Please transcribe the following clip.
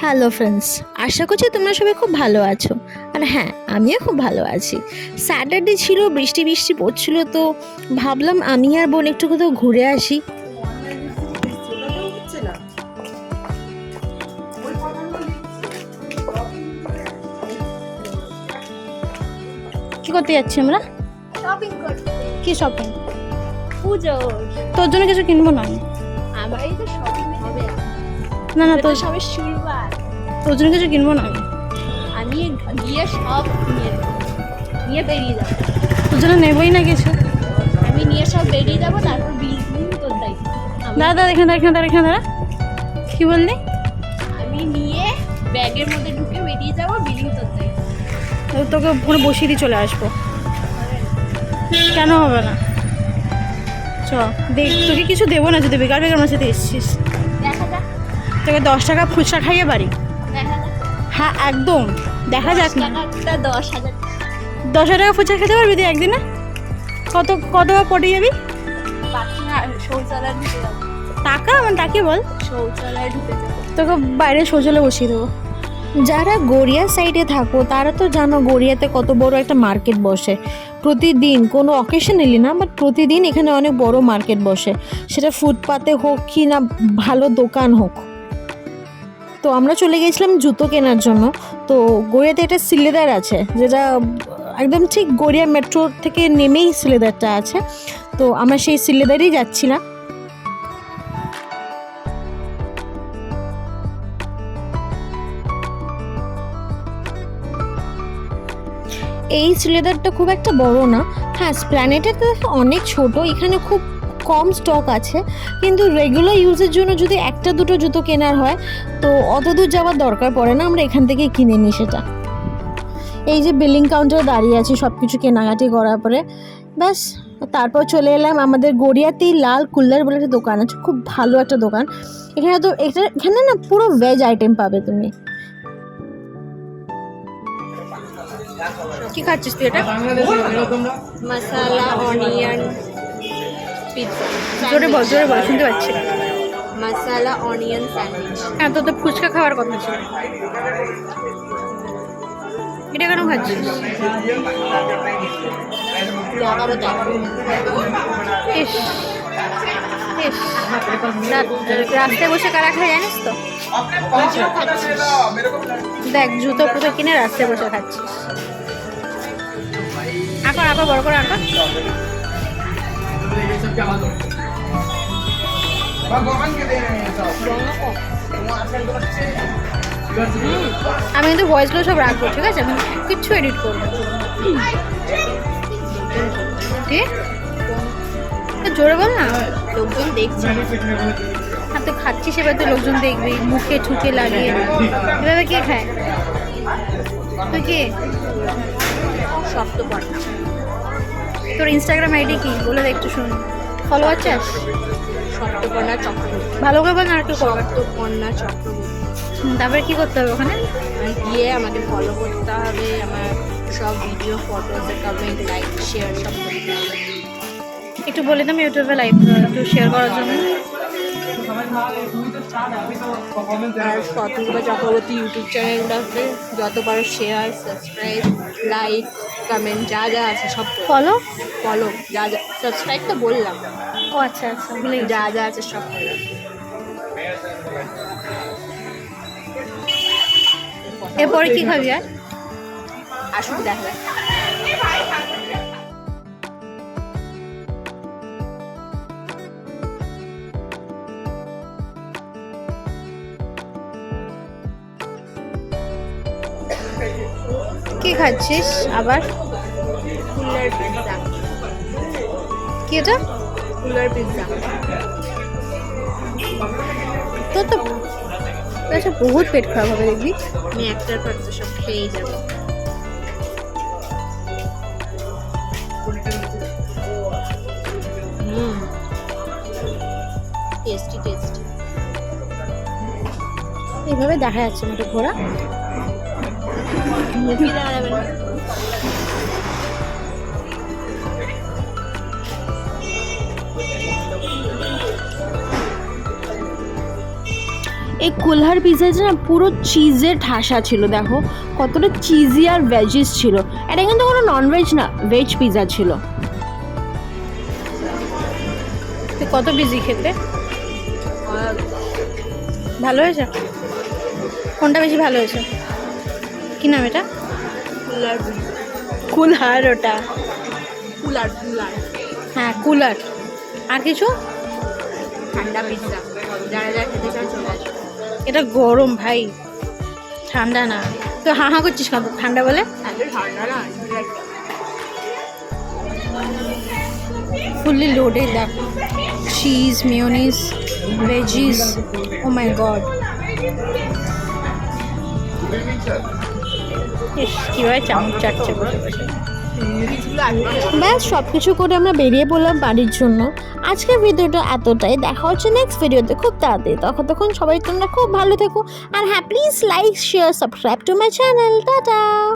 Hello friends, আশা করছি তোমরা সবাই খুব ভালো আছো। আর হ্যাঁ, আমিও খুব ভালো আছি। স্যাটারডে ছিল, বৃষ্টি বৃষ্টি পড়ছিল, তো ভাবলাম আমি আর বোন একটু কোথাও ঘুরে আসি। কি করতে যাচ্ছি আমরা? শপিং করতে। কি শপিং? পুজো। তোর জন্য কিছু কিনবো না? আমারই তো শপিং হবে। না না, তো সবে শুরুবার। তোর জন্য কিছু কিনবো না আমি গিয়ে সব নিয়ে বেরিয়ে যাবো। তোর জন্য নেবই না কিছু। আমি নিয়ে সব বেরিয়ে যাবো, তারপর বিল তোর দায়িত্ব। দাদা এখানে দাঁড়া। কি বললি? আমি নিয়ে ব্যাগের মধ্যে ঢুকে বেরিয়ে যাবো, বিলিং তোর দায়িত্ব। তোকে ওখানে বসিয়ে দিয়ে চলে আসবো। কেন হবে না? চ দেখ, তোকে কিছু দেবো না যদি বেকার বেকার আমার সাথে এসছিস। দেখা যাক। তোকে 10 টাকা ফুচকা খাইয়ে বাড়ি। দেখা যাক। হ্যাঁ একদম, দেখা যাক না। 10,000। 10 টাকা ফুচকা খেতে পারবি তুই একদিনে? কতবার পটে যাবি? শৌচালয় ঢুকে যাবো। টাকা আমার টাকে বল, শৌচালয়ে ঢুকে যাবো। তোকে বাইরে শৌচালয়ে বসিয়ে দেবো। যারা গড়িয়া সাইডে থাকো তারা তো জানো গড়িয়াতে কত বড় একটা মার্কেট বসে প্রতিদিন। কোনো অকেশনালি না, বাট প্রতিদিন এখানে অনেক বড় মার্কেট বসে, সেটা ফুটপাতে হোক কি না ভালো দোকান হোক। তো আমরা চলে গেছিলাম জুতো কেনার জন্য। তো গড়িয়াতে একটা সিলেদার আছে, যেটা একদম ঠিক গড়িয়া মেট্রো থেকে নেমেই সিলেদারটা আছে। তো আমরা সেই সিলেদারই যাচ্ছিলাম। এই সিলেদারটা খুব একটা বড় না। হ্যাঁ, স্প্ল্যানেটের তো অনেক ছোট, এখানে খুব কম স্টক আছে। কিন্তু রেগুলার ইউজের জন্য যদি একটা দুটো জুতো কেনার হয় তো অত দূর যাওয়ার দরকার পড়ে না, আমরা এখান থেকে কিনে নিই সেটা। এই যে বিলিং কাউন্টারে দাঁড়িয়ে আছি সব কিছু কেনাকাটি করার পরে, ব্যাস। তারপর চলে এলাম আমাদের গড়িয়াতেই লাল কুল্লার বলে একটা দোকান আছে, খুব ভালো একটা দোকান। এখানে না পুরো ভেজ আইটেম পাবে তুমি। কি খাচ্ছিস তুই এটা? মশালা অনিয়ন পিৎজা। জোরে বল শুনতে পাচ্ছি। মশালা অনিয়ন স্যান্ডউইচ। হ্যাঁ, তো ফুচকা খাওয়ার কথা ছিল, এটা কেন খাচ্ছিস? ইস ইস, রাস্তায় বসে কারা খায় জানিস তো? দেখ, জুতো পুতো কিনে রাস্তায় বসে খাচ্ছিস। আঁকো বড় করে আঁকো। আমি কিন্তু ভয়েসগুলো সব রাখবো, ঠিক আছে? আমি কিচ্ছু এডিট করবো। ঠিক, জোরে বল না, লোকজন দেখছে। আর তুই খাচ্ছিস, এবার তো লোকজন দেখবি, মুখে ঠুকে লাগিয়ে। এভাবে কে খায়? তুই কে? সপ্তপর্ণা। তোর ইনস্টাগ্রাম আইডি কি বলে দে একটু, শুন। ফলোয়ার চাস? সপ্তপর্ণা চক্রবর্তী। ভালো করে বল না, আর একটু করবো। সপ্তপর্ণা চক্রবর্তী। তারপরে কি করতে হবে ওখানে? গিয়ে আমাকে ফলো করতে হবে, আমার সব ভিডিও ফটোতে কমেন্ট লাইক শেয়ার সব করতে হবে। একটু বলে দাম ইউটিউবে লাইভ একটু শেয়ার করার জন্য। আর স্বতন্ত্র চক্রবর্তী ইউটিউব চ্যানেলটাতে যত পারো শেয়ার, সাবস্ক্রাইব, লাইক, কমেন্ট যা যা আছে সব ফলো যা যা। সাবস্ক্রাইব তো বললাম। ও আচ্ছা ভুলে গেছি। যা যা আছে সব করলাম। এরপরে কি খাবি আর? আসুন দেখা যাক। কি খাচ্ছিস আবার? Cooler pizza. কি এটা? Cooler pizza. তোর তো আচ্ছা বহুত পেট খারাপ হবে দেখবি। আমি একটার পর একটা সব খেয়েই যাবো। টেস্টি। এইভাবে দেখা যাচ্ছে না তো ঘোরা। মুভি দেখা যাবে না। এই কুলহার পিৎজাটা না পুরো চিজের ঠাসা ছিল, দেখো কতটা চিজি আর ভেজিস ছিল। এটা কিন্তু কোনো ননভেজ না, ভেজ পিৎজা ছিল। তুই কত বিজি খেতে? ভালো হয়েছে? কোনটা বেশি ভালো হয়েছে? কি নাম এটা? কুলহার। ওটা কুলার। হ্যাঁ কুলার। আর কিছু? ঠান্ডা পিৎজা, যারা যারা খেতে চান চলে আসবে। এটা গরম ভাই, ঠান্ডা না। তো হা হা করছিস কত ঠান্ডা বলে? ঠান্ডা না, ফুললি লোডেড, দেখ চিজ, মেয়োনিজ, ভেজিস, ও মাই গড। কীভাবে চামচ চাটছে বসে বসে। ব্যাস সব কিছু করে আমরা বেরিয়ে পড়লাম বাড়ির জন্য। আজকের ভিডিওটা এতটাই, দেখা হচ্ছে নেক্সট ভিডিওতে খুব তাড়াতাড়ি। তখন সবাই তোমরা খুব ভালো থেকো। আর হ্যাঁ, please like, share, subscribe to my channel. Tata.